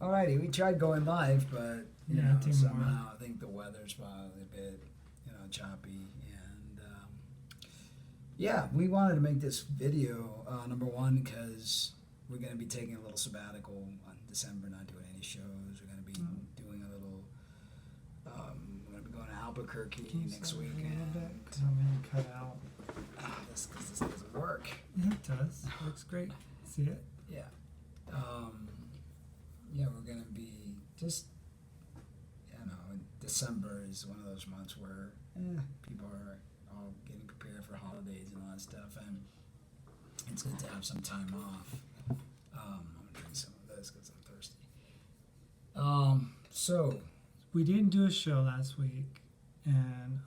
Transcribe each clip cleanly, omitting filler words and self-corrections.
Alrighty, we tried going live, but Yeah, it didn't somehow work. I think the weather's probably a bit, choppy. And yeah, we wanted to make this video number one because we're going to be taking a little sabbatical on December, not doing any shows. We're going to be doing a little. We're going to be going to Albuquerque Can you next start week, a little bit? and 'Cause I'm gonna cut out. this because this doesn't work. Yeah, it does. Looks great. See it? Yeah. Yeah, we're going to be just, December is one of those months where people are all getting prepared for holidays and all that stuff, and it's good to have some time off. I'm going to drink some of this because I'm thirsty. So, We didn't do a show last week, and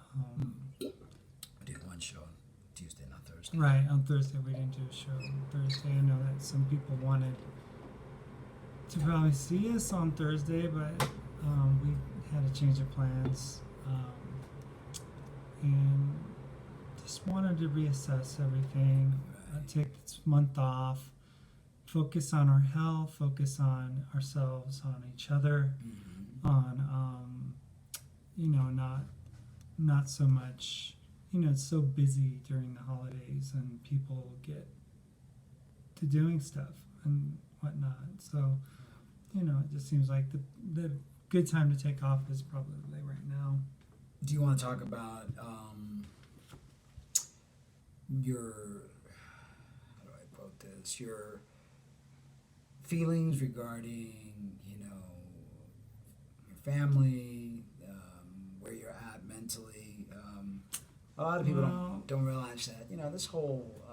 I did one show on Tuesday, not Thursday. right on Thursday we didn't do a show. On Thursday, I know that some people wanted to probably see us on Thursday, but we had a change of plans, and just wanted to reassess everything, take this month off, focus on our health, focus on ourselves, on each other, on not so much. It's so busy during the holidays, and people get to doing stuff and whatnot. So, it just seems like the good time to take off is probably right now. Do you want to talk about your, how do I quote this, your feelings regarding, your family, where you're at mentally? A lot of people don't realize that, this whole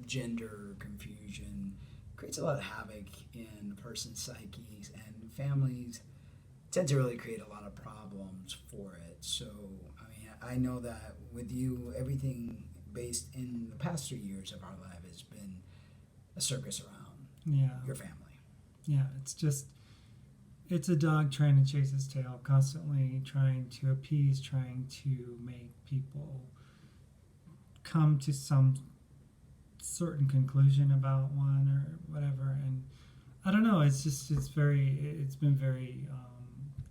gender confusion creates a lot of havoc in a person's psyches, and families tend to really create a lot of problems for it. So, I know that with you, everything based in the past 3 years of our life has been a circus around your family. Yeah, it's a dog trying to chase its tail, constantly trying to appease, trying to make people come to some certain conclusion about one or whatever. And I don't know, it's been very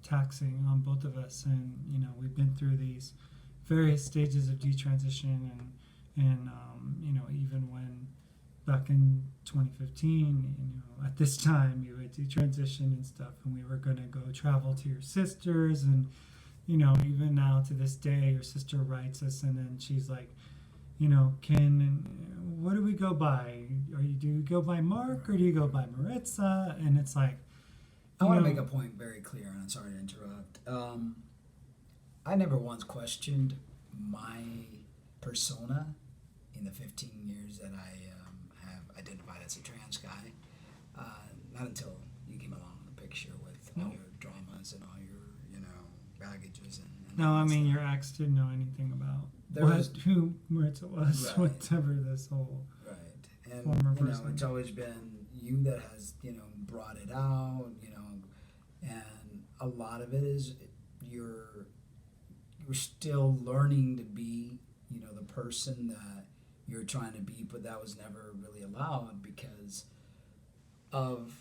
taxing on both of us. And, we've been through these various stages of detransition, and even when back in 2015, at this time you would detransition and stuff, and we were going to go travel to your sisters, and even now to this day your sister writes us, and then she's like, what do we go by? Do you go by Mark or do you go by Maritza? And it's like, I want to make a point very clear, and I'm sorry to interrupt. I never once questioned my persona in the 15 years that I have identified as a trans guy. Not until you came along in the picture with all your dramas and all your, baggages and no, all that stuff. your ex didn't know anything about who Maritza was, Right. whatever this whole Right. And, former person. it's always been you that has, brought it out, and a lot of it is you're still learning to be, the person that you're trying to be, but that was never really allowed because of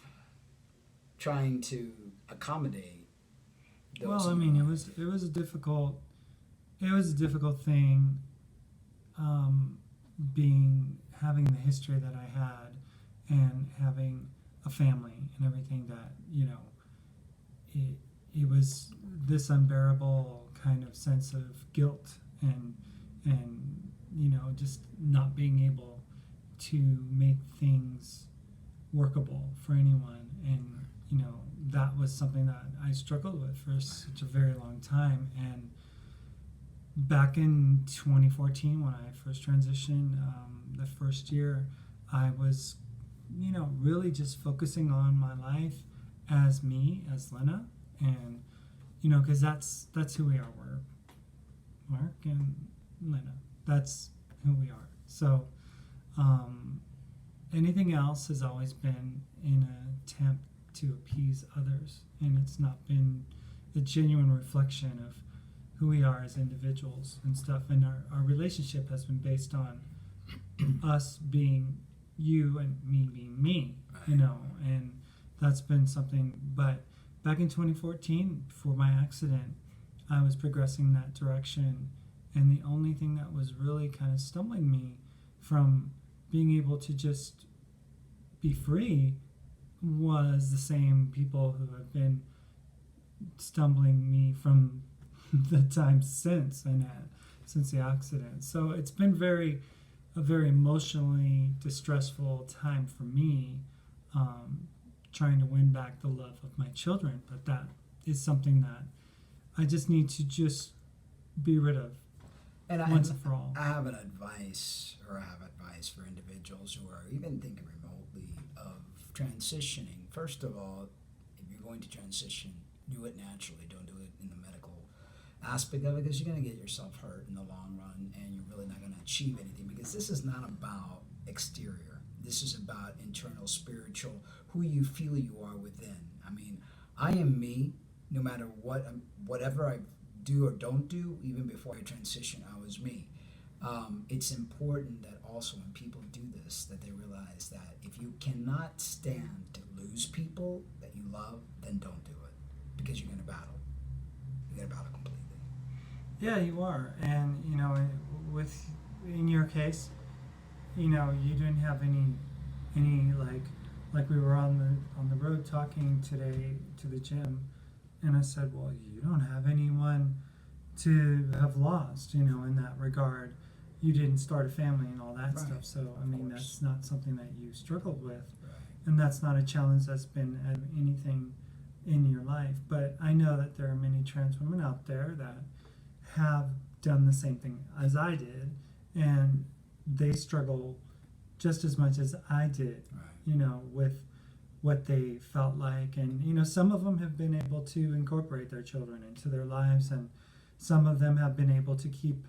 trying to accommodate those. Well, it was a difficult thing, having the history that I had, and having a family and everything that it was this unbearable kind of sense of guilt, and just not being able to make things workable for anyone. And that was something that I struggled with for such a very long time. And back in 2014, when I first transitioned, the first year, I was really just focusing on my life as me, as Lena, and because that's who we are. We're Mark and Lena. That's who we are. So anything else has always been in an attempt to appease others, and it's not been a genuine reflection of who we are as individuals and stuff. And our relationship has been based on us being you and me being me, and that's been something. But back in 2014, before my accident, I was progressing in that direction, and the only thing that was really kind of stumbling me from being able to just be free was the same people who have been stumbling me from the time since since the accident. So it's been a very emotionally distressful time for me, trying to win back the love of my children. But that is something that I just need to just be rid of once and for all. I have advice for individuals who are even thinking remotely of transitioning. First of all, if you're going to transition, do it naturally. Don't do it in the medical aspect of it, because you're going to get yourself hurt in the long run, and you're really not going to achieve anything, because this is not about exterior. This is about internal, spiritual, who you feel you are within. I mean, I am me, no matter whatever I do or don't do. Even before I transition, I was me. It's important that also when people do this, that they realize that if you cannot stand to lose people that you love, then don't do it, because you're going to battle. You're going to battle completely. Yeah, you are. And in your case, you didn't have any like we were on the road talking today to the gym, and I said, well, you don't have anyone to have lost, in that regard. You didn't start a family and all that Right. stuff. So I mean, that's not something that you struggled with, Right. and that's not a challenge that's been anything in your life. But I know that there are many trans women out there that have done the same thing as I did, and they struggle just as much as I did, Right. with what they felt like. And some of them have been able to incorporate their children into their lives, and some of them have been able to keep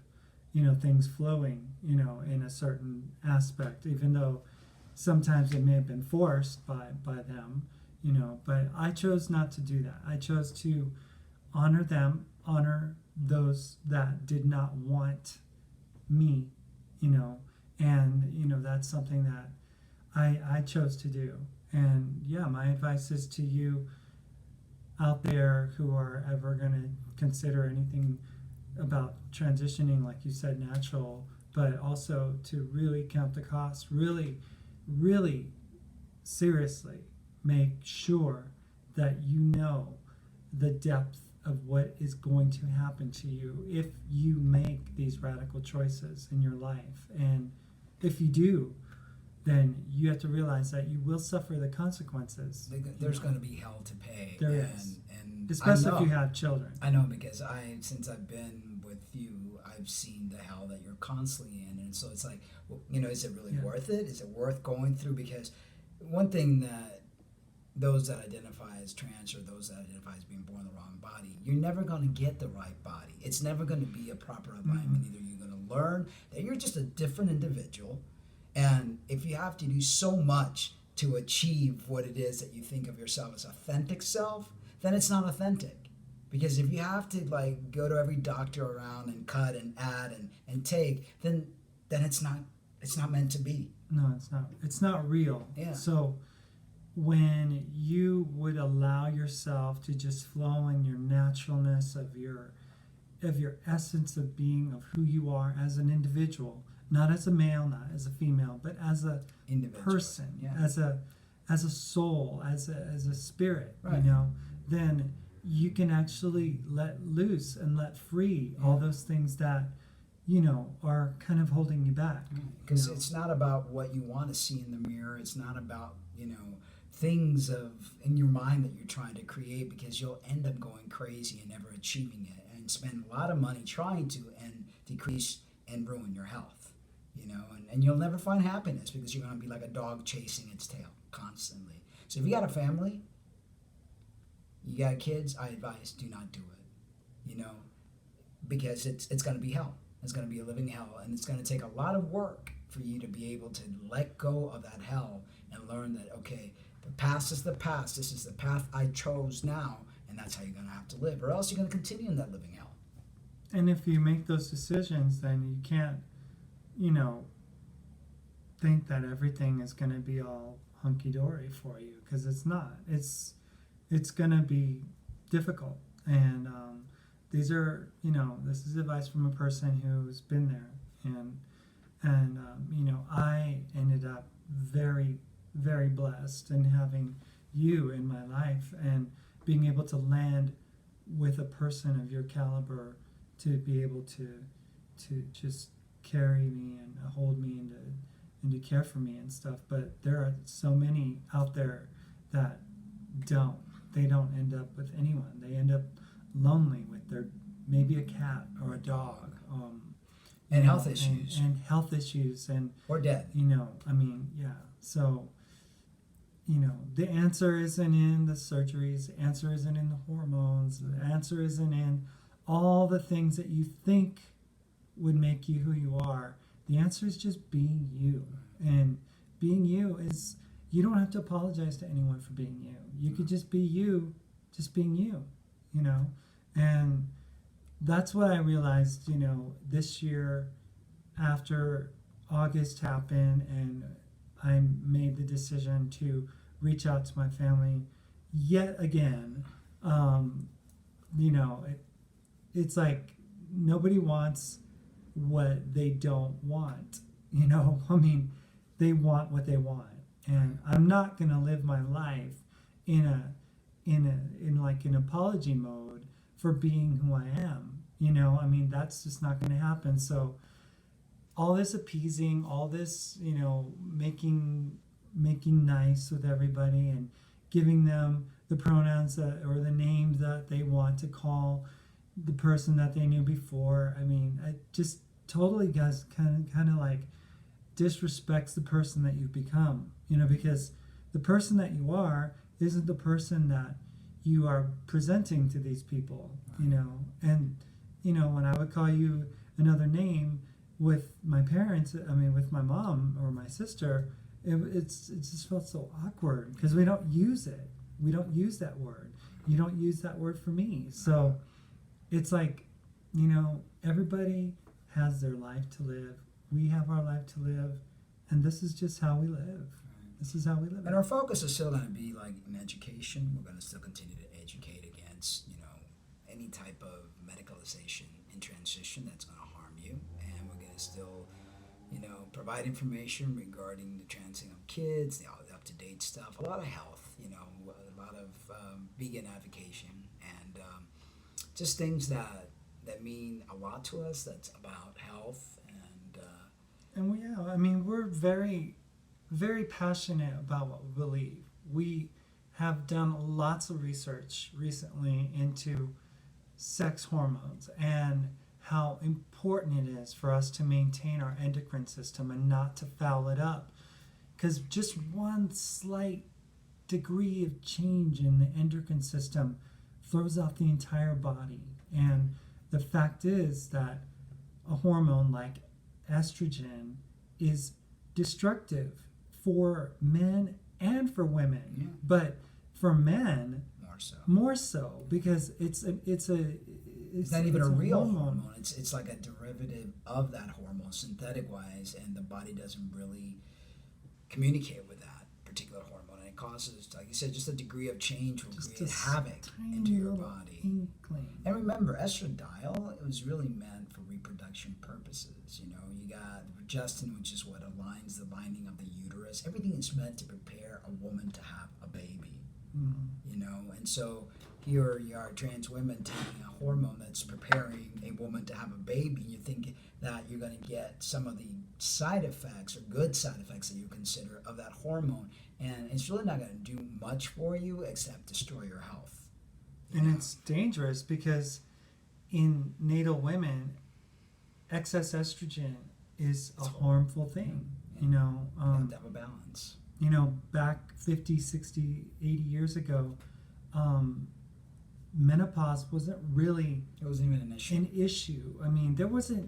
things flowing in a certain aspect, even though sometimes it may have been forced by them. But I chose not to do that. I chose to honor them, honor those that did not want me, and that's something that I chose to do. And yeah, my advice is to you out there who are ever going to consider anything about transitioning, like you said, natural, but also to really count the cost, really, really seriously make sure that you know the depth of what is going to happen to you if you make these radical choices in your life. And if you do, then you have to realize that you will suffer the consequences. There's going to be hell to pay. There is. And especially if you have children. I know, because since I've been with you, I've seen the hell that you're constantly in. And so it's like, well, is it really worth it? Is it worth going through? Because one thing that those that identify as trans, or those that identify as being born in the wrong body, you're never going to get the right body. It's never going to be a proper alignment. Either you're going to learn that you're just a different individual, and if you have to do so much to achieve what it is that you think of yourself as authentic self, then it's not authentic. Because if you have to go to every doctor around and cut and add and take, then it's not meant to be. No, it's not. It's not real. Yeah. So when you would allow yourself to just flow in your naturalness of your essence of being, of who you are as an individual, not as a male, not as a female, but as a person, as a soul, as a spirit, right. Then you can actually let loose and let free all those things that are kind of holding you back. Because it's not about what you want to see in the mirror. It's not about things in your mind that you're trying to create, because you'll end up going crazy and never achieving it, and spend a lot of money trying to, and decrease and ruin your health. And you'll never find happiness, because you're going to be like a dog chasing its tail constantly. So if you got a family, you got kids, I advise do not do it. Because it's going to be hell. It's going to be a living hell, and it's going to take a lot of work for you to be able to let go of that hell and learn that, okay, the past is the past. This is the path I chose now, and that's how you're going to have to live, or else you're going to continue in that living hell. And if you make those decisions, then you can't, think that everything is going to be all hunky-dory for you, because it's not. It's going to be difficult. And these are, this is advice from a person who's been there. And I ended up very, very blessed in having you in my life and being able to land with a person of your caliber to be able to just carry me and hold me and to care for me and stuff. But there are so many out there that they don't end up with anyone. They end up lonely with their maybe a cat or a dog, and health issues, and health issues, or dead. So the answer isn't in the surgeries. The answer isn't in the hormones. The answer isn't in all the things that you think would make you who you are. The answer is just being you. And being you is, you don't have to apologize to anyone for being you. You could just be you, just being you, And that's what I realized, this year after August happened and I made the decision to reach out to my family yet again. It's like nobody wants what they don't want. They want what they want, and I'm not gonna live my life in an apology mode for being who I am. That's just not gonna happen. So all this appeasing, all this, making nice with everybody and giving them the pronouns or the name that they want to call the person that they knew before. It just totally does kind of like disrespects the person that you've become, because the person that you are isn't the person that you are presenting to these people, and when I would call you another name with my parents, with my mom or my sister, it just felt so awkward because we don't use it. We don't use that word. You don't use that word for me. So it's like, everybody has their life to live. We have our life to live, and this is just how we live. This is how we live. And our focus is still going to be like in education. We're going to still continue to educate against, any type of medicalization in transition that's going to harm you. And we're going to still, provide information regarding the transing of kids, the up-to-date stuff, a lot of health, a lot of vegan advocation, and just things that mean a lot to us. That's about health we're very, very passionate about what we believe. We have done lots of research recently into sex hormones and how important it is for us to maintain our endocrine system and not to foul it up. Because just one slight degree of change in the endocrine system throws out the entire body. And the fact is that a hormone like estrogen is destructive for men and for women. Yeah. But for men, more so because it's not even a real hormone. It's like a derivative of that hormone, synthetic wise, and the body doesn't really communicate with that particular hormone, and it causes, like you said, just a degree of change will create havoc into your body. Inkling. And remember, estradiol, it was really meant for reproduction purposes. You got progestin, which is what aligns the lining of the uterus. Everything is meant to prepare a woman to have a baby. And so here you are, trans women taking a hormone that's preparing a woman to have a baby. You think that you're going to get some of the side effects or good side effects that you consider of that hormone, and it's really not going to do much for you except destroy your health. And it's dangerous because in natal women, excess estrogen is a harmful thing. You have to have a balance. Back 50, 60, 80 years ago, menopause wasn't really It wasn't even an issue.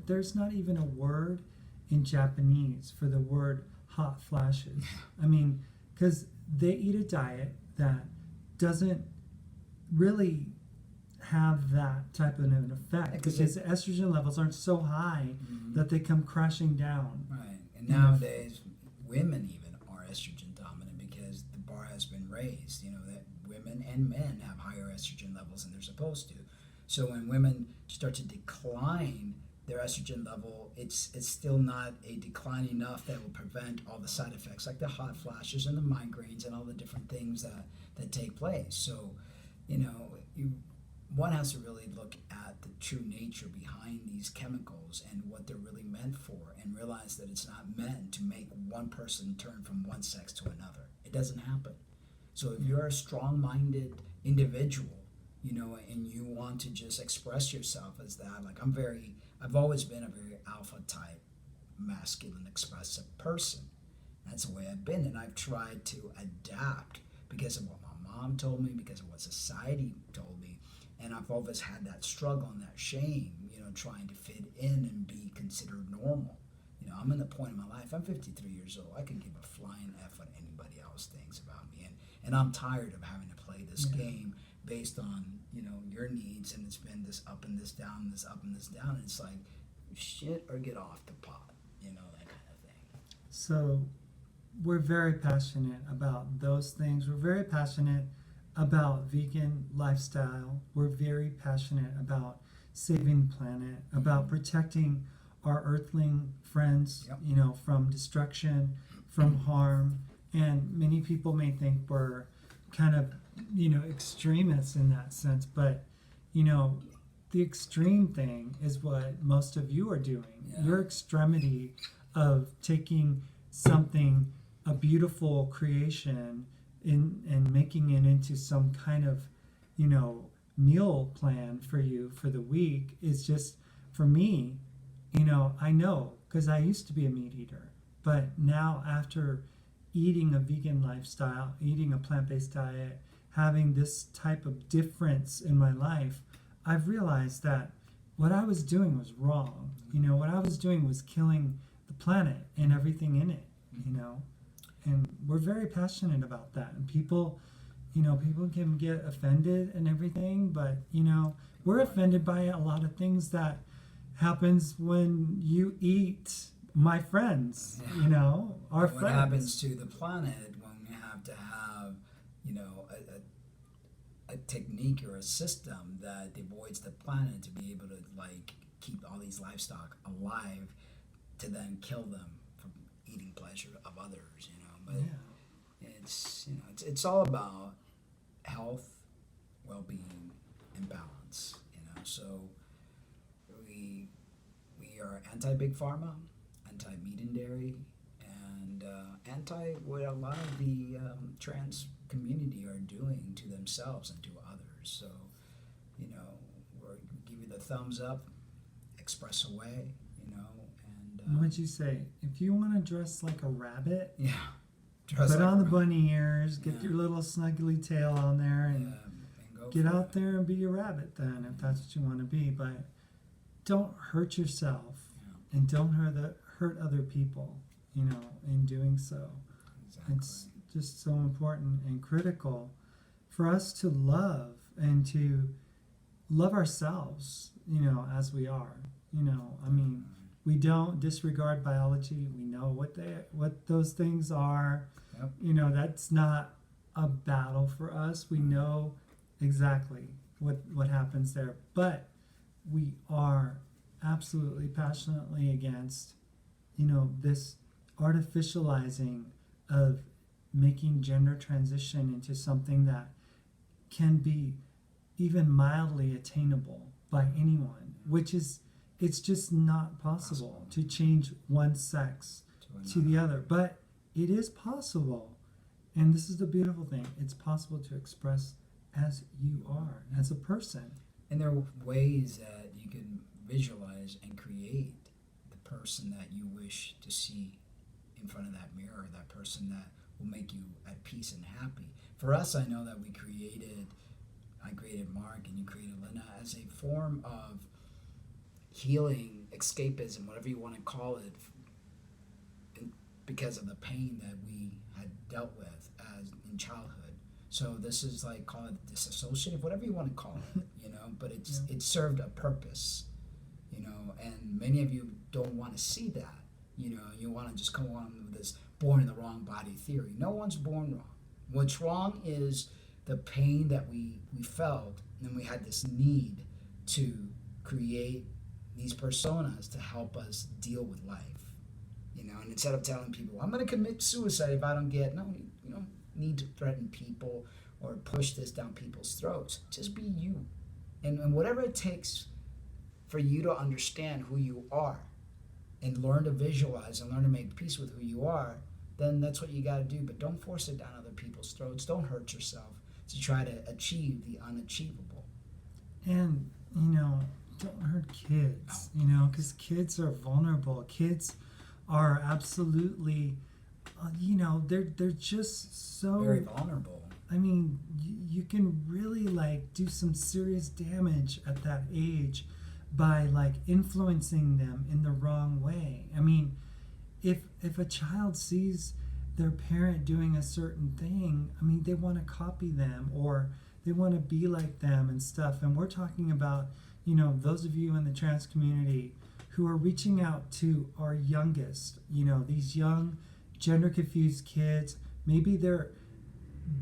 There's not even a word in Japanese for the word hot flashes. Because they eat a diet that doesn't really have that type of an effect, because the estrogen levels aren't so high that they come crashing down. Right. And nowadays, women even are estrogen dominant because raised, that women and men have higher estrogen levels than they're supposed to. So when women start to decline their estrogen level, it's still not a decline enough that will prevent all the side effects like the hot flashes and the migraines and all the different things that take place. So, one has to really look at the true nature behind these chemicals and what they're really meant for, and realize that it's not meant to make one person turn from one sex to another. It doesn't happen. So if you're a strong-minded individual, and you want to just express yourself as that, like I've always been a very alpha type, masculine, expressive person. That's the way I've been, and I've tried to adapt because of what my mom told me, because of what society told me, and I've always had that struggle and that shame, trying to fit in and be considered normal. I'm in the point in my life, I'm 53 years old, I can give a flying F what anybody else thinks about me, and I'm tired of having to play this game based on, your needs, and it's been this up and this down, this up and this down, and it's like, shit or get off the pot, that kind of thing. So we're very passionate about those things. We're very passionate about vegan lifestyle. We're very passionate about saving the planet, about protecting our earthling friends, from destruction, from harm. And many people may think we're kind of, extremists in that sense, but, the extreme thing is what most of you are doing. Yeah. Your extremity of taking something, a beautiful creation, and making it into some kind of, meal plan for you for the week is just, for me, I know, because I used to be a meat eater, but now after eating a vegan lifestyle, eating a plant-based diet, having this type of difference in my life, I've realized that what I was doing was wrong. What I was doing was killing the planet and everything in it, and we're very passionate about that. And people can get offended and everything, but, we're offended by a lot of things that happens when you eat my friends, our what friends. happens to the planet when we have to have, a technique or a system that avoids the planet to be able to keep all these livestock alive, to then kill them from eating pleasure of others, But it's all about health, well-being, and balance, So we are anti-big pharma, anti-meat and dairy, and anti what a lot of the trans community are doing to themselves and to others. So, we give you the thumbs up, express away, and What'd you say? If you want to dress like a rabbit, dress put like on the a- bunny ears, get your little snuggly tail on there, and and go get for out it. there and be a rabbit then, if that's what you want to be. But don't hurt yourself, and don't hurt other people, in doing so. Exactly. It's just so important and critical for us to love and to love ourselves, as we are. We don't disregard biology. We know what those things are. Yep. That's not a battle for us. We know exactly what happens there. But we are absolutely passionately against, this artificializing of making gender transition into something that can be even mildly attainable by anyone, which is, it's just not possible to change one sex to the other. But it is possible. And this is the beautiful thing. It's possible to express as you are, as a person. And there are ways that you can visualize and create the person that you wish to see in front of that mirror, that person that will make you at peace and happy. For us, I know that I created Mark and you created Lena as a form of healing, escapism, whatever you want to call it, because of the pain that we had dealt with as in childhood. So this is call it disassociative, whatever you want to call it, but it served a purpose, and many of you don't want to see that, you want to just come on with this born in the wrong body theory. No one's born wrong. What's wrong is the pain that we felt, and we had this need to create these personas to help us deal with life. And instead of telling people, I'm going to commit suicide if I don't get, no, you don't need to threaten people or push this down people's throats. Just be you. And whatever it takes for you to understand who you are and learn to visualize and learn to make peace with who you are, then that's what you got to do. But don't force it down other people's throats. Don't hurt yourself to try to achieve the unachievable. And, don't hurt kids, because kids are vulnerable. Kids are absolutely, they're just so... Very vulnerable. I mean, you can really, do some serious damage at that age by, influencing them in the wrong way. I mean, if a child sees their parent doing a certain thing, I mean, they want to copy them or they want to be like them and stuff. And we're talking about, those of you in the trans community who are reaching out to our youngest, these young gender confused kids. Maybe they're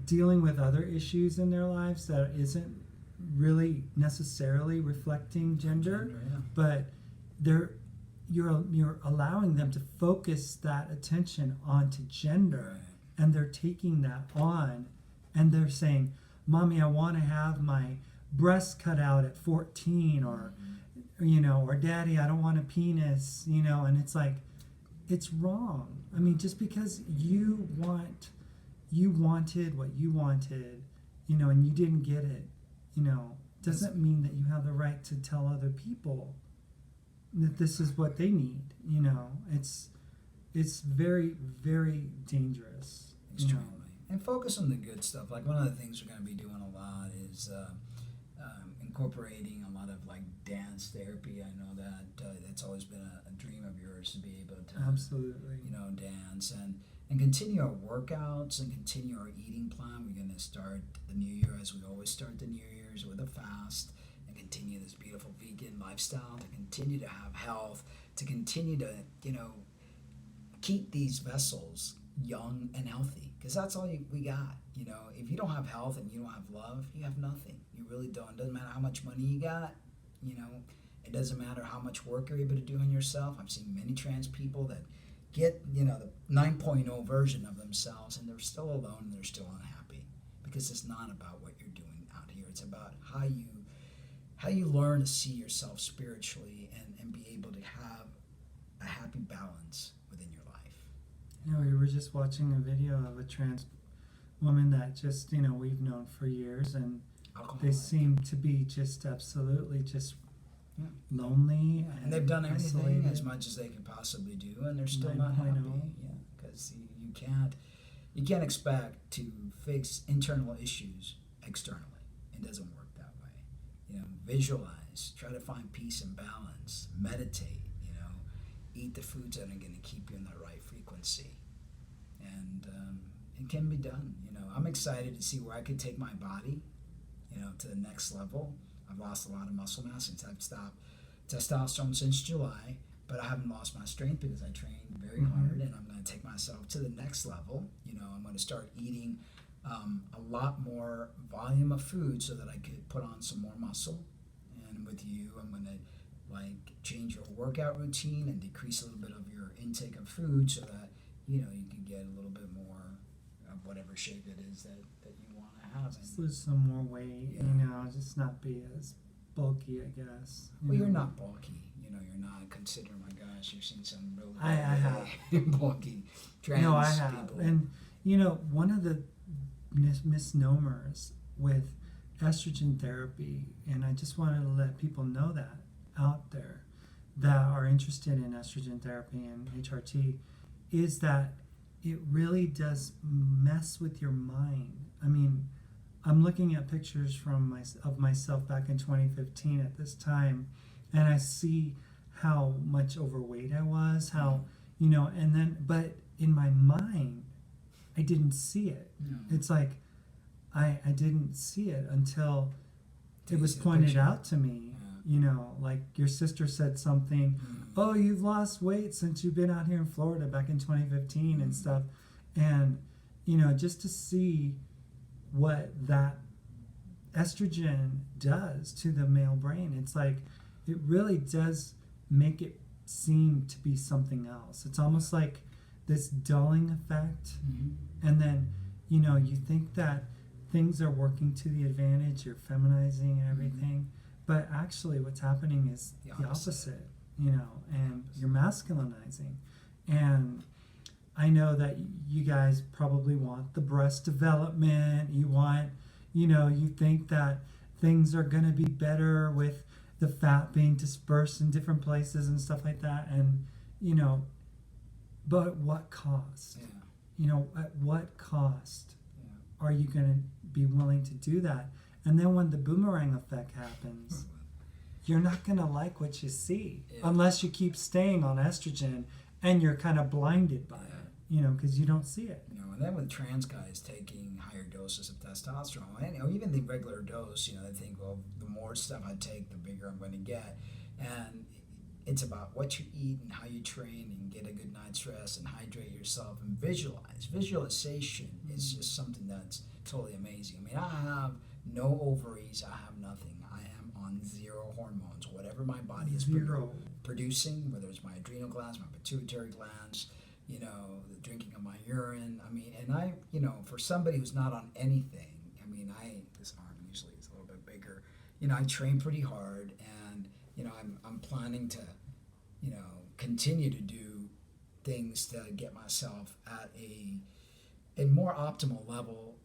dealing with other issues in their lives that isn't really necessarily reflecting gender, Yeah. but you're allowing them to focus that attention onto gender, Right. and they're taking that on, and they're saying, "Mommy, I want to have my breasts cut out at 14," or or "Daddy, I don't want a penis," and it's like, it's wrong. I mean, just because you wanted what you wanted, and you didn't get it, doesn't mean that you have the right to tell other people that this is what they need. It's very, very dangerous. Extremely. And focus on the good stuff. Like, one of the things we're going to be doing a lot is incorporating a lot of dance therapy. I know that it's always been a dream of yours to be able to Absolutely. Dance and continue our workouts and continue our eating plan. We're going to start the new year as we always start the New Year's, with a fast, and continue this beautiful vegan lifestyle, to continue to have health, to continue to keep these vessels young and healthy, because that's all we got. If you don't have health and you don't have love, you have nothing. You really don't. It doesn't matter how much money you got. It doesn't matter how much work you're able to do on yourself. I've seen many trans people that get the 9.0 version of themselves, and they're still alone and they're still unhappy, because it's not about what you're doing out here. It's about how you learn to see yourself spiritually and be able to have a happy balance within your life. We were just watching a video of a trans woman that just we've known for years, and they seem to be just absolutely just lonely, and they've done everything isolated. as much as they can possibly do, and they're still not 9.0. happy. Because you can't expect to fix internal issues externally. It doesn't work that way. Visualize, try to find peace and balance, meditate. Eat the foods that are going to keep you in the right frequency, and it can be done. I'm excited to see where I could take my body, to the next level. I've lost a lot of muscle mass since I've stopped testosterone since July, but I haven't lost my strength because I train very hard, and I'm going to take myself to the next level. I'm going to start eating a lot more volume of food so that I could put on some more muscle. And with you, I'm going to change your workout routine and decrease a little bit of your intake of food so that you can get a little bit more of whatever shape it is that you want to have. Just lose some more weight, just not be as bulky, I guess. You're not bulky. You're not. Consider, my gosh, you've seen some really I have bulky trans No, I have. people. And one of the misnomers with estrogen therapy, and I just wanted to let people know that out there that are interested in estrogen therapy and HRT, is that it really does mess with your mind. I mean, I'm looking at pictures of myself back in 2015 at this time, and I see how much overweight I was, but in my mind, I didn't see it. No. It's like I didn't see it until Till it you was see the pointed picture. out to me. Like your sister said something, "Oh, you've lost weight since you've been out here in Florida back in 2015 and stuff." And just to see what that estrogen does to the male brain. It's like it really does make it seem to be something else. It's almost like this dulling effect. And then you think that things are working to the advantage, you're feminizing everything, but actually what's happening is the opposite, and you're masculinizing. And I know that you guys probably want the breast development, you want, you think that things are going to be better with the fat being dispersed in different places and stuff like that. And, but at what cost? At what cost are you going to be willing to do that? And then when the boomerang effect happens, you're not going to like what you see unless you keep staying on estrogen and you're kind of blinded by it, because you don't see it. And then with trans guys taking higher doses of testosterone, and even the regular dose, they think, well, the more stuff I take, the bigger I'm going to get. And it's about what you eat and how you train and get a good night's rest and hydrate yourself and visualize. Visualization is just something that's totally amazing. I mean, I have no ovaries, I have nothing. I am on zero hormones. Whatever my body is producing, whether it's my adrenal glands, my pituitary glands, the drinking of my urine. I mean, and I, for somebody who's not on anything, this arm usually is a little bit bigger. I train pretty hard, and I'm planning to, continue to do things to get myself at a more optimal level,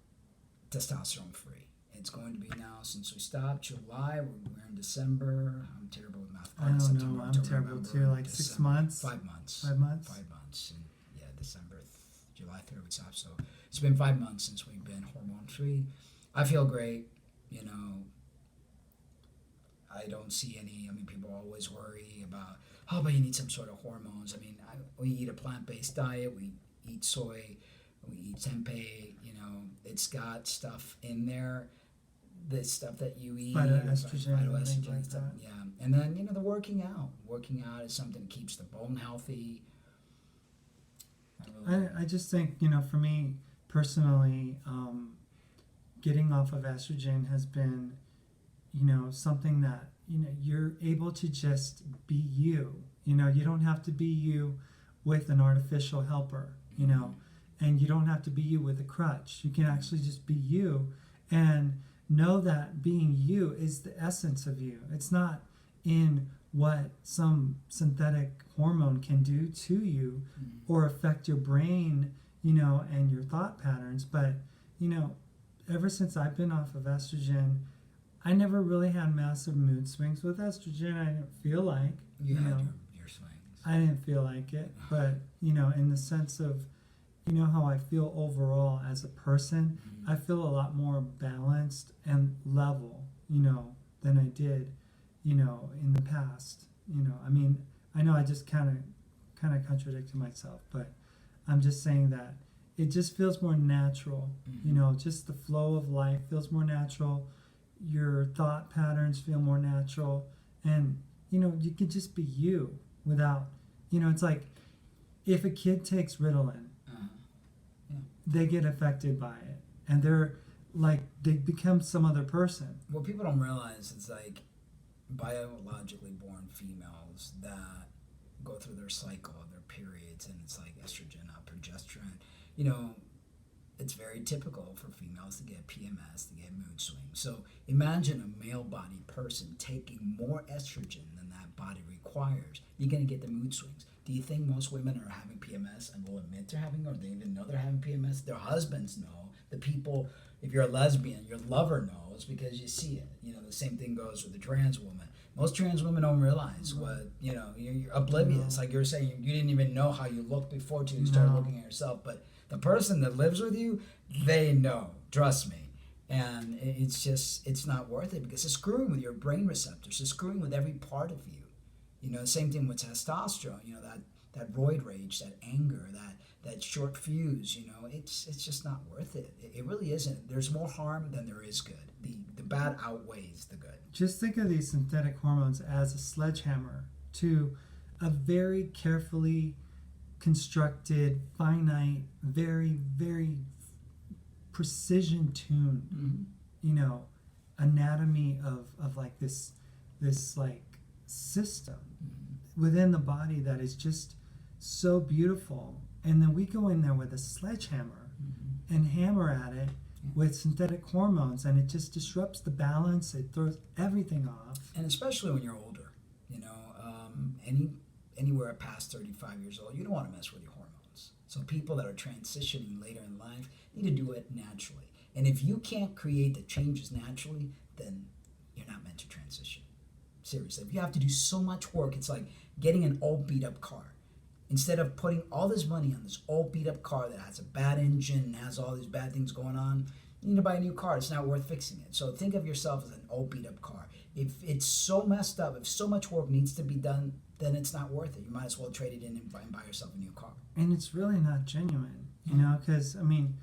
testosterone free. It's going to be now since we stopped July. We're in December. I'm terrible with math. I don't know. I'm terrible too. Like December, 6 months. 5 months. 5 months. 5 months. And December, July 3rd we stopped. So it's been 5 months since we've been hormone free. I feel great. I don't see any. People always worry about, but you need some sort of hormones. We eat a plant-based diet. We eat soy. We eat tempeh. It's got stuff in there. The stuff that you eat, phytoestrogen, stuff. Yeah, and then the working out. Working out is something that keeps the bone healthy. I just think for me personally, getting off of estrogen has been, something that you're able to just be you. You don't have to be you with an artificial helper. And you don't have to be you with a crutch. You can actually just be you and know that being you is the essence of you. It's not in what some synthetic hormone can do to you or affect your brain, and your thought patterns. But, ever since I've been off of estrogen, I never really had massive mood swings with estrogen. I didn't feel like, you had your swings. I didn't feel like it. But, in the sense of, how I feel overall as a person, I feel a lot more balanced and level, than I did, in the past. I know I just kind of contradicted myself, but I'm just saying that it just feels more natural. Just the flow of life feels more natural. Your thought patterns feel more natural, and you could just be you without, it's like if a kid takes Ritalin, they get affected by it, and they become some other person. What people don't realize is like biologically born females that go through their cycle of their periods, and it's like estrogen, progesterone. It's very typical for females to get PMS, to get mood swings. So imagine a male-bodied person taking more estrogen than that body requires. You're going to get the mood swings. Do you think most women are having PMS and will admit they're having, or they even know they're having PMS? Their husbands know. The people, if you're a lesbian, your lover knows because you see it. The same thing goes with a trans woman. Most trans women don't realize what, you're oblivious. Like you're saying, you didn't even know how you looked before till you started looking at yourself. But the person that lives with you, they know. Trust me. And it's not worth it because it's screwing with your brain receptors. It's screwing with every part of you. The same thing with testosterone, that roid rage, that anger, that short fuse, it's just not worth it. It really isn't. There's more harm than there is good. The bad outweighs the good. Just think of these synthetic hormones as a sledgehammer to a very carefully constructed, finite, very, very precision tuned, you know, anatomy of like this like system within the body that is just so beautiful. And then we go in there with a sledgehammer and hammer at it with synthetic hormones, and it just disrupts the balance. It throws everything off. And especially when you're older, you know, anywhere past 35 years old, you don't want to mess with your hormones. So people that are transitioning later in life need to do it naturally. And if you can't create the changes naturally, then you're not meant to transition. Seriously, if you have to do so much work, it's like getting an old beat up car. Instead of putting all this money on this old beat up car that has a bad engine and has all these bad things going on, you need to buy a new car. It's not worth fixing it. So think of yourself as an old beat up car. If it's so messed up, if so much work needs to be done, then it's not worth it. You might as well trade it in and buy yourself a new car. And it's really not genuine, you know, because, I mean,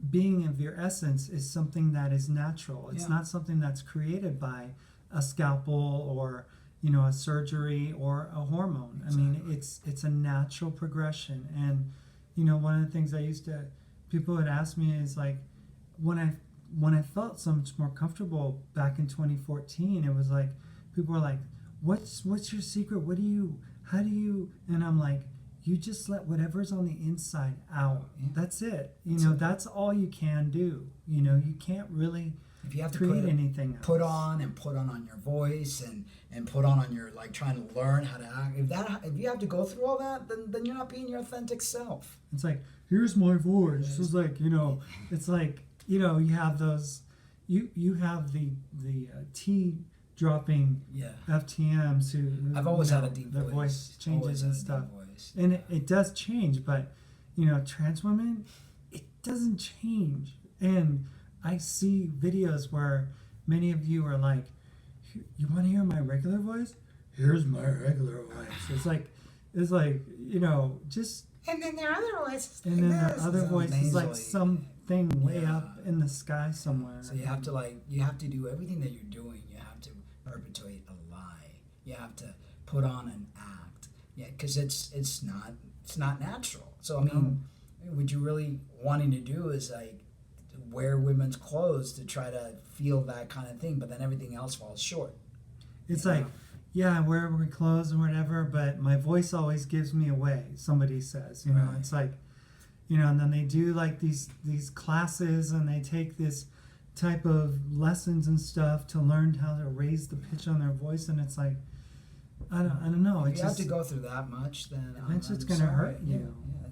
being of your essence is something that is natural. It's not something that's created by a scalpel or, you know, a surgery or a hormone. Exactly. I mean, it's a natural progression. And, you know, one of the things people would ask me is like, when I felt so much more comfortable back in 2014, it was like, people were like, what's your secret? How do you, and I'm like, you just let whatever's on the inside out. Yeah. That's it. You know, that's all you can do. You know, you can't really if you have to create anything else. Put on your voice and put on your, like, trying to learn how to act. If you have to go through all that, then you're not being your authentic self. It's like, here's my voice. It's like, you know, it's like, you know, you have those, you have the T dropping FTMs who I've always had a deep their voice changes and stuff. And it does change, but, you know, trans women, it doesn't change. And I see videos where many of you are like, you want to hear my regular voice? Here's my regular voice. It's like, you know, just... And then there are other voices. And then there are other voices, like something way up in the sky somewhere. So you have to do everything that you're doing. You have to perpetuate a lie. You have to put on an act. Yeah, because it's not natural. So I mean, what you really wanting to do is like wear women's clothes to try to feel that kind of thing, but then everything else falls short. It's like, yeah, I wear my clothes and whatever, but my voice always gives me away. Somebody says, you know, It's like, you know, and then they do like these classes and they take this type of lessons and stuff to learn how to raise the pitch on their voice, and it's like, I don't know. If you have to go through that much, then eventually it's going to hurt you. Yeah,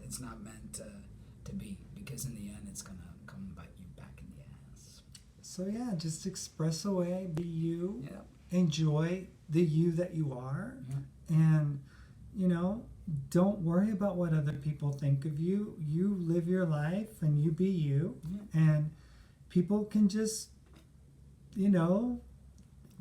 it's not meant to be, because in the end it's going to come bite you back in the ass. So yeah, just express away, be you, yeah. Enjoy the you that you are, and, you know, don't worry about what other people think of you. You live your life and you be you, and people can just, you know,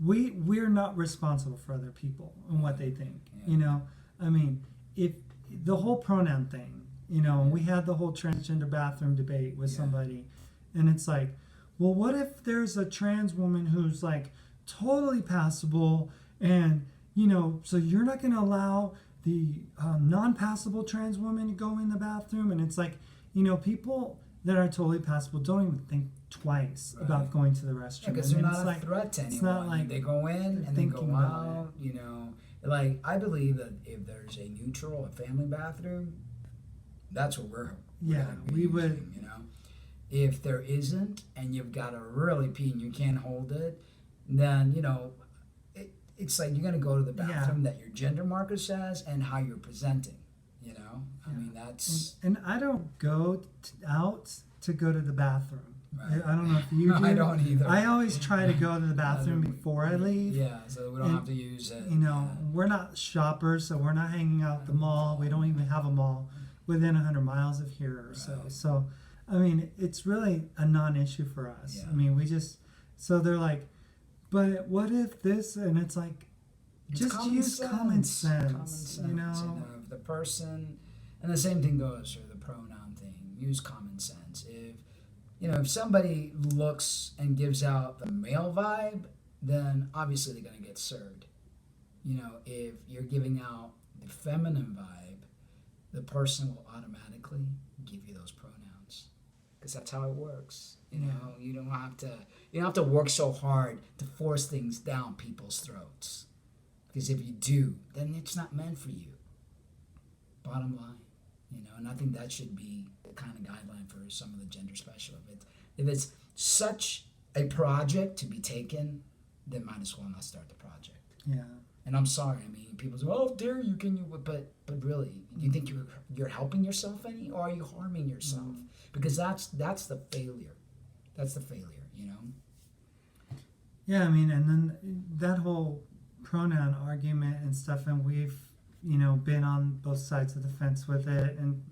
we're not responsible for other people and what they think. You know, I mean, if the whole pronoun thing, you know, we had the whole transgender bathroom debate with somebody, and it's like, well, what if there's a trans woman who's like totally passable, and, you know, so you're not going to allow the non-passable trans woman to go in the bathroom? And it's like, you know, people that are totally passable don't even think twice about going to the restroom. Because they're not a threat to anyone. It's not like they go in and they go out, you know. Like, I believe that if there's a neutral, a family bathroom, that's what we're we using, would, you know. If there isn't, and you've got to really pee and you can't hold it, then, you know, it's like you're going to go to the bathroom that your gender marker says and how you're presenting, you know. I mean, that's... And I don't go out to go to the bathroom. Right. I don't know if you do. I don't either. I always try to go to the bathroom before I leave. Yeah, so we don't have to use it. You know, we're not shoppers, so we're not hanging out at the mall. We don't even have a mall within 100 miles of here or so. So, I mean, it's really a non-issue for us. Yeah. I mean, so they're like, but what if this? And it's like, just use common sense. You know, if the person, and the same thing goes for the pronoun thing. Use common sense. If somebody looks and gives out the male vibe, then obviously they're going to get served. You know, if you're giving out the feminine vibe, the person will automatically give you those pronouns. because that's how it works. You know, you don't have to work so hard to force things down people's throats. Because if you do, then it's not meant for you. Bottom line, you know, and I think that should be the kind of guideline for some of the gender special. If it's such a project to be taken, then might as well not start the project. Yeah. And I'm sorry. I mean, people say, "Oh, dare you? Can you?" But really, you think you're helping yourself any, or are you harming yourself? Because that's the failure. That's the failure. You know. Yeah, I mean, and then that whole pronoun argument and stuff, and we've, you know, been on both sides of the fence with it and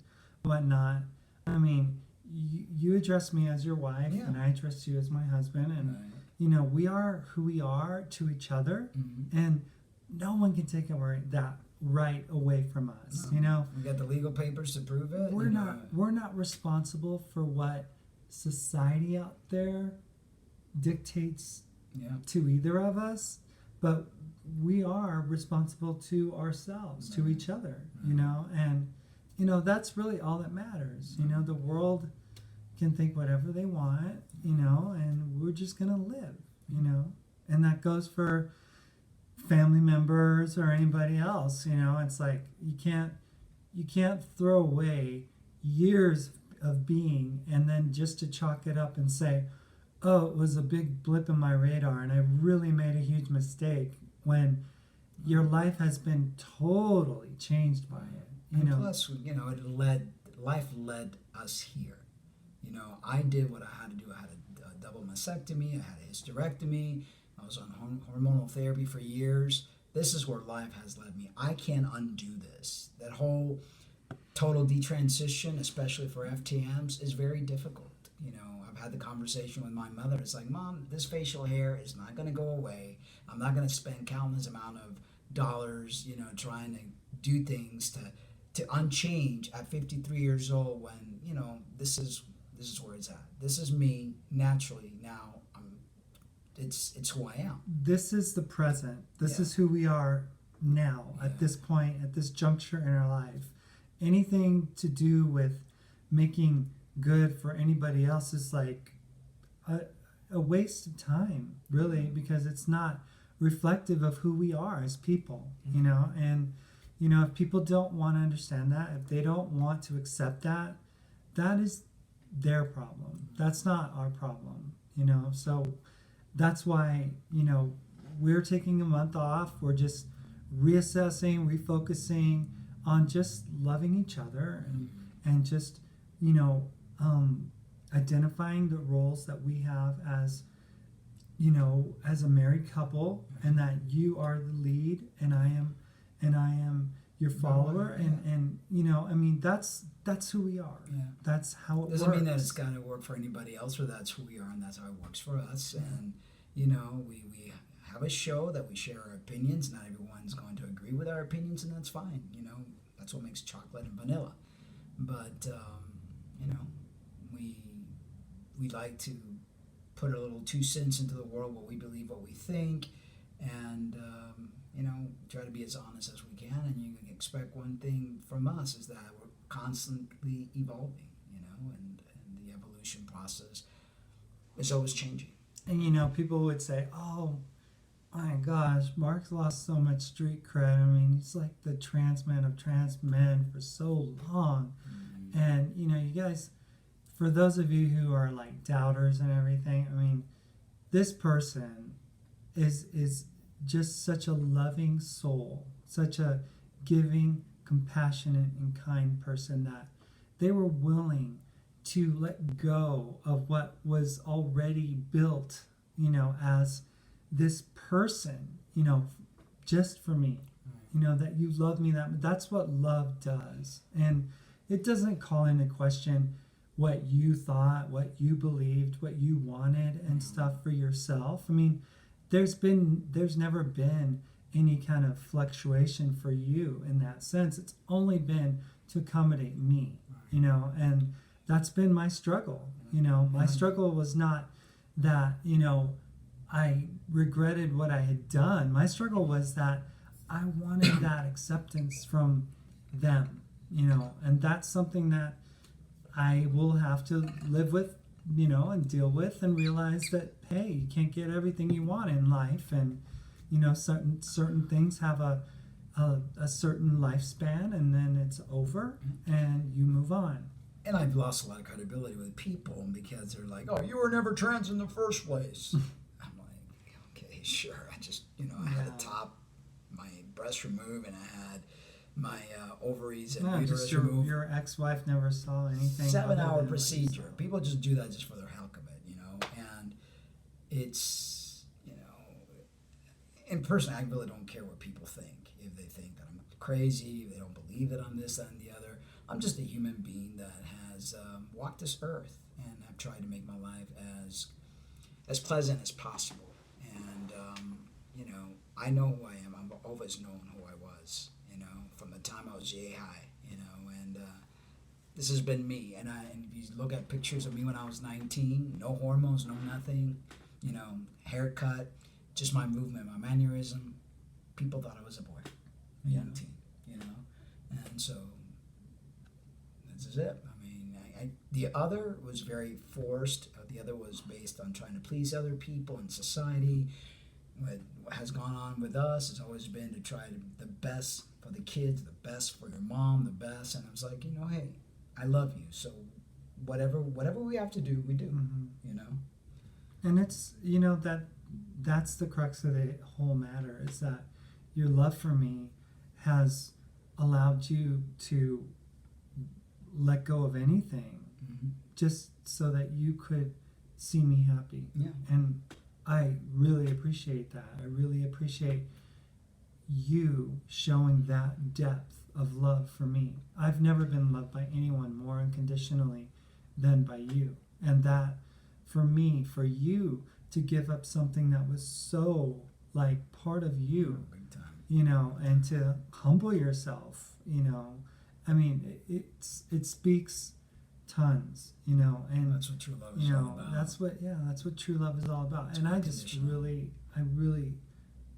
whatnot. I mean, you address me as your wife, and I address you as my husband, and you know, we are who we are to each other, and no one can take that right away from us. No. You know, we got the legal papers to prove it. We're not responsible for what society out there dictates to either of us, but we are responsible to ourselves, to each other, you know, and you know, that's really all that matters. You know, the world can think whatever they want, you know, and we're just gonna live, you know, and that goes for family members or anybody else. You know, it's like you can't throw away years of being and then just to chalk it up and say, oh, it was a big blip in my radar and I really made a huge mistake, when your life has been totally changed by it. You know, plus, you know, life led us here. You know, I did what I had to do. I had a double mastectomy. I had a hysterectomy. I was on hormonal therapy for years. This is where life has led me. I can't undo this. That whole total detransition, especially for FTMs, is very difficult. You know, I've had the conversation with my mother. It's like, Mom, this facial hair is not going to go away. I'm not going to spend countless amount of dollars, you know, trying to do things to unchange at 53 years old when, you know, this is where it's at. This is me naturally now. It's who I am. This is the present. This is who we are now at this point, at this juncture in our life. Anything to do with making good for anybody else is like a waste of time, really, because it's not reflective of who we are as people, you know. And you know, if people don't want to understand that, if they don't want to accept that, that is their problem. That's not our problem, you know. So that's why, you know, we're taking a month off. We're just reassessing, refocusing on just loving each other and just, you know, identifying the roles that we have as, you know, as a married couple, and that you are the lead and I am your follower, and you know, I mean, that's who we are. Yeah. That's how it doesn't works. mean that it's got to work for anybody else, or that's who we are and that's how it works for us. And you know, we have a show that we share our opinions. Not everyone's going to agree with our opinions, and that's fine. You know, that's what makes chocolate and vanilla. But you know, we like to put a little 2 cents into the world, what we believe, what we think, and you know, try to be as honest as we can. And you can expect one thing from us is that we're constantly evolving, you know, and the evolution process is always changing. And you know, people would say, "Oh my gosh, Mark's lost so much street cred. I mean, he's like the trans man of trans men for so long." And you know, you guys, for those of you who are like doubters and everything, I mean, this person is just such a loving soul, such a giving, compassionate, and kind person that they were willing to let go of what was already built, you know, as this person, you know, just for me, you know, that you love me. That's what love does. And it doesn't call into question what you thought, what you believed, what you wanted and stuff for yourself. I mean, there's never been any kind of fluctuation for you in that sense. It's only been to accommodate me, you know, and that's been my struggle. You know, my struggle was not that, you know, I regretted what I had done. My struggle was that I wanted that acceptance from them, you know, and that's something that I will have to live with, and deal with and realize that, hey, you can't get everything you want in life, and certain things have a certain lifespan, and then it's over, and you move on. And I've lost a lot of credibility with people because they're like, "Oh, you were never trans in the first place." I'm like, "Okay, sure. I just, I had a top, my breast removed, and I had my ovaries and uterus removed." Your ex-wife never saw anything. 7-hour procedure. People just do that just for the heck of it, and it's, in person, I really don't care what people think. If they think that I'm crazy, if they don't believe that I'm this, that, and the other. I'm just a human being that has walked this earth, and I've tried to make my life as pleasant as possible. And I know who I am. I've always known who I was. From the time I was yay high. And this has been me. And if you look at pictures of me when I was 19, no hormones, no nothing. Haircut, just my movement, my mannerism. People thought I was a boy, a young teen. And so. This is it. I mean, the other was very forced. The other was based on trying to please other people in society. What has gone on with us has always been to try the best for the kids, the best for your mom, the best. And I was like, hey, I love you. So whatever we have to do, we do. And it's that's the crux of the whole matter, is that your love for me has allowed you to let go of anything, just so that you could see me happy. Yeah. And I really appreciate that. I really appreciate you showing that depth of love for me. I've never been loved by anyone more unconditionally than by you. And that, for me, for you to give up something that was so part of you, big time. And to humble yourself, I mean, it speaks tons, and that's what true love is all about. That's what true love is all about. And I just really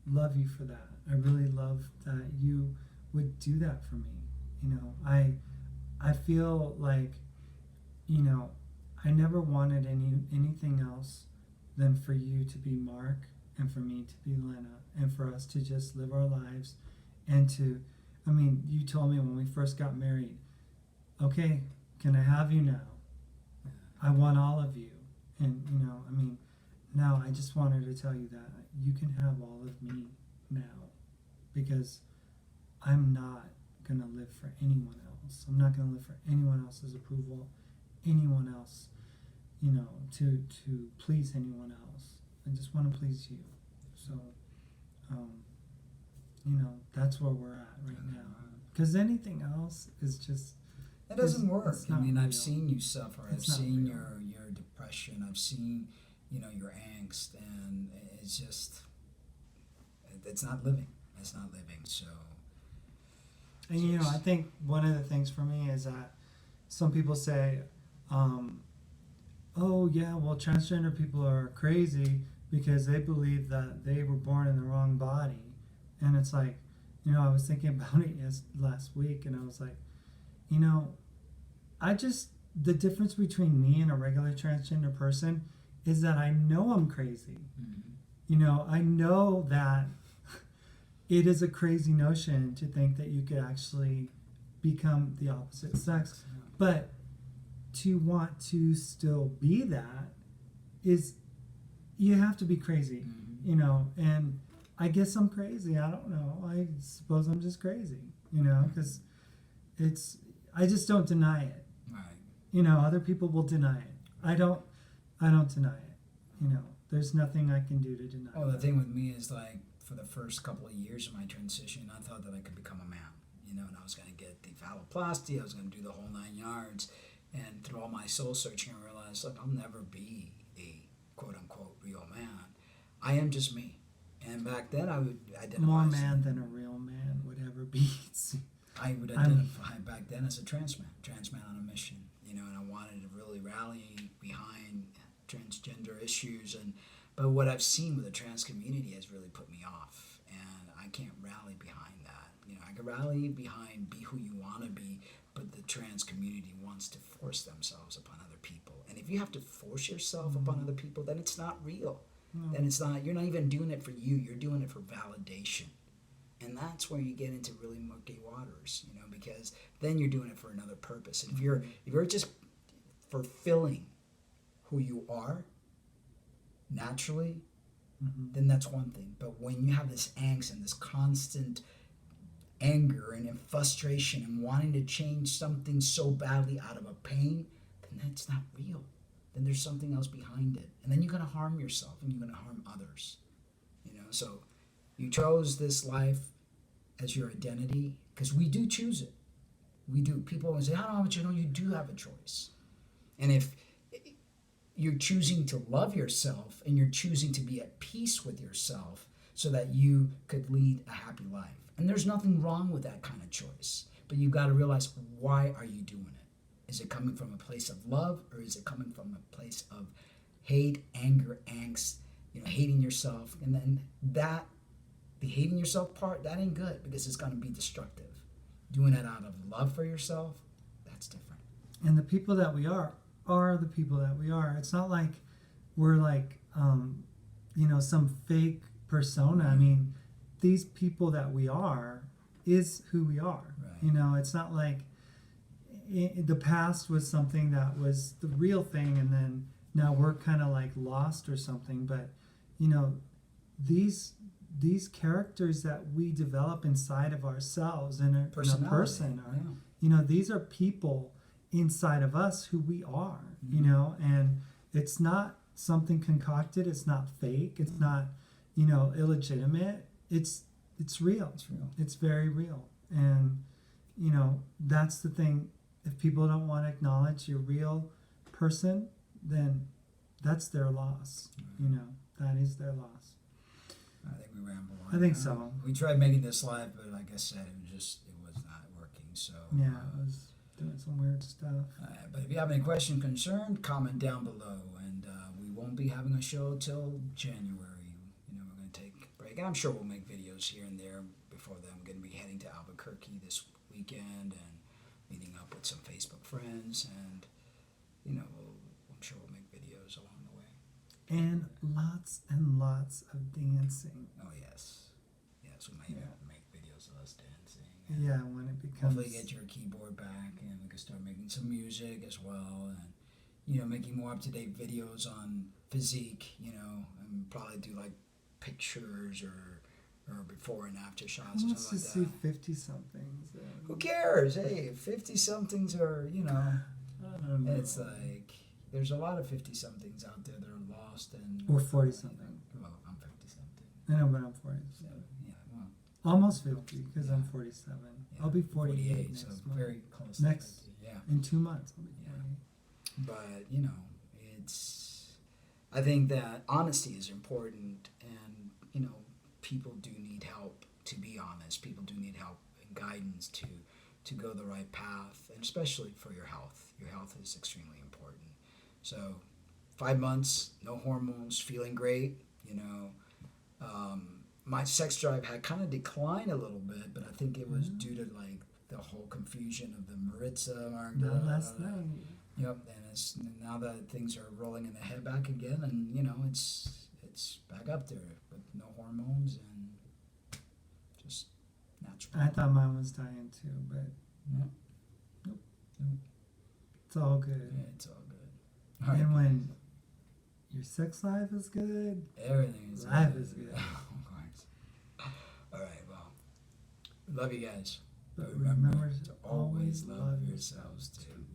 love you for that. I really love that you would do that for me. I feel like, I never wanted anything else than for you to be Mark and for me to be Lena, and for us to just live our lives, and to, you told me when we first got married, okay, can I have you now? I want all of you. And, now I just wanted to tell you that you can have all of me now, because I'm not going to live for anyone else. I'm not going to live for anyone else's approval, anyone else, to please anyone else. I just want to please you. So, that's where we're at right now. Because anything else is just... It doesn't work. I've real. seen you suffer. I've seen your depression. I've seen, your angst. And it's just... It's not living. It's not living. So... And, I think one of the things for me is that some people say, oh, yeah, well, transgender people are crazy because they believe that they were born in the wrong body. And it's like, I was thinking about it last week, and I was like, the difference between me and a regular transgender person is that I know I'm crazy. I know that it is a crazy notion to think that you could actually become the opposite sex. But to want to still be that is, you have to be crazy, and I guess I'm crazy. I don't know. I suppose I'm just crazy, because I just don't deny it. Right. Other people will deny it. I don't deny it. There's nothing I can do to deny it. Oh, the thing with me is for the first couple of years of my transition, I thought that I could become a man, and I was going to get the phalloplasty, I was going to do the whole 9 yards, and through all my soul searching, I realized, look, I'll never be a quote-unquote real man. I am just me. And back then, I would identify... More man than a real man would ever be. I would identify back then as a trans man on a mission, and I wanted to really rally behind transgender issues, but what I've seen with the trans community has really put me off, and I can't rally behind that. I can rally behind be who you want to be, but the trans community wants to force themselves upon other people. And if you have to force yourself upon other people, then it's not real. Then it's not, you're not even doing it for you, you're doing it for validation. And that's where you get into really murky waters, you know, because then you're doing it for another purpose. And if you're just fulfilling who you are naturally, then that's one thing. But when you have this angst and this constant anger and frustration and wanting to change something so badly out of a pain, then that's not real. Then there's something else behind it. And then you're going to harm yourself and you're going to harm others. You know, so you chose this life as your identity because we do choose it. We do. People always say, "How do you know?" You do have a choice. And if you're choosing to love yourself and you're choosing to be at peace with yourself so that you could lead a happy life. And there's nothing wrong with that kind of choice. But you've got to realize, why are you doing it? Is it coming from a place of love, or is it coming from a place of hate, anger, angst, you know, hating yourself? And then that, the hating yourself part, that ain't good because it's going to be destructive. Doing it out of love for yourself, that's different. And the people that we are the people that we are. It's not like we're like, you know, some fake persona. I mean, these people that we are is who we are. Right. You know, it's not like the past was something that was the real thing, and then now we're kind of like lost or something. But you know, these characters that we develop inside of ourselves in a person are, you know, these are people inside of us who we are, you know, and it's not something concocted, it's not fake, it's not, you know, illegitimate. It's real. It's real. It's very real. And you know, that's the thing. If people don't want to acknowledge your real person, then that's their loss. You know, that is their loss. I think we rambled on. I think so. We tried making this live, but like I said, it was not working. So yeah, it was doing some weird stuff. But if you have any question, concern, comment down below, and we won't be having a show till January. You know, we're going to take a break, and I'm sure we'll make videos here and there. Before then, I'm going to be heading to Albuquerque this weekend and meeting up with some Facebook friends, and you know, I'm sure we'll make videos along the way. And lots of dancing. Oh yes, we might even make videos of us dancing. Yeah, when it becomes. Hopefully get your keyboard back and we can start making some music as well, and you know, making more up-to-date videos on physique, you know, and probably do like pictures or before and after shots or Who wants to something see like that. 50-somethings? Who cares? Hey, 50-somethings are, you know, I don't know. it's like there's a lot of 50-somethings out there that are lost and Or 40-something. Well, I'm 50-something. I know, but I'm 40. So, yeah, well, Almost 50 because I'm Yeah. 47. yeah, I'll be 48 next so month. very close. Next- to 50, yeah. In 2 months, I'll be Yeah. 48. But you know, I think that honesty is important, and you know, people do need help to be honest. People do need help and guidance to go the right path, and especially for your health. Your health is extremely important. So 5 months, no hormones, feeling great. You know, my sex drive had kind of declined a little bit, but I think it was due to like the whole confusion of the Maritza mark. Not last night. Yep, and it's now that things are rolling in the head back again, and you know, it's back up there with no hormones and just natural. I thought mine was dying too, but Yeah. nope. Nope. It's all good. Yeah, it's all good. All right, And when your sex life is good, everything is life good. is good. Of course. All right, well, love you guys. but Remember remember to always love yourselves too.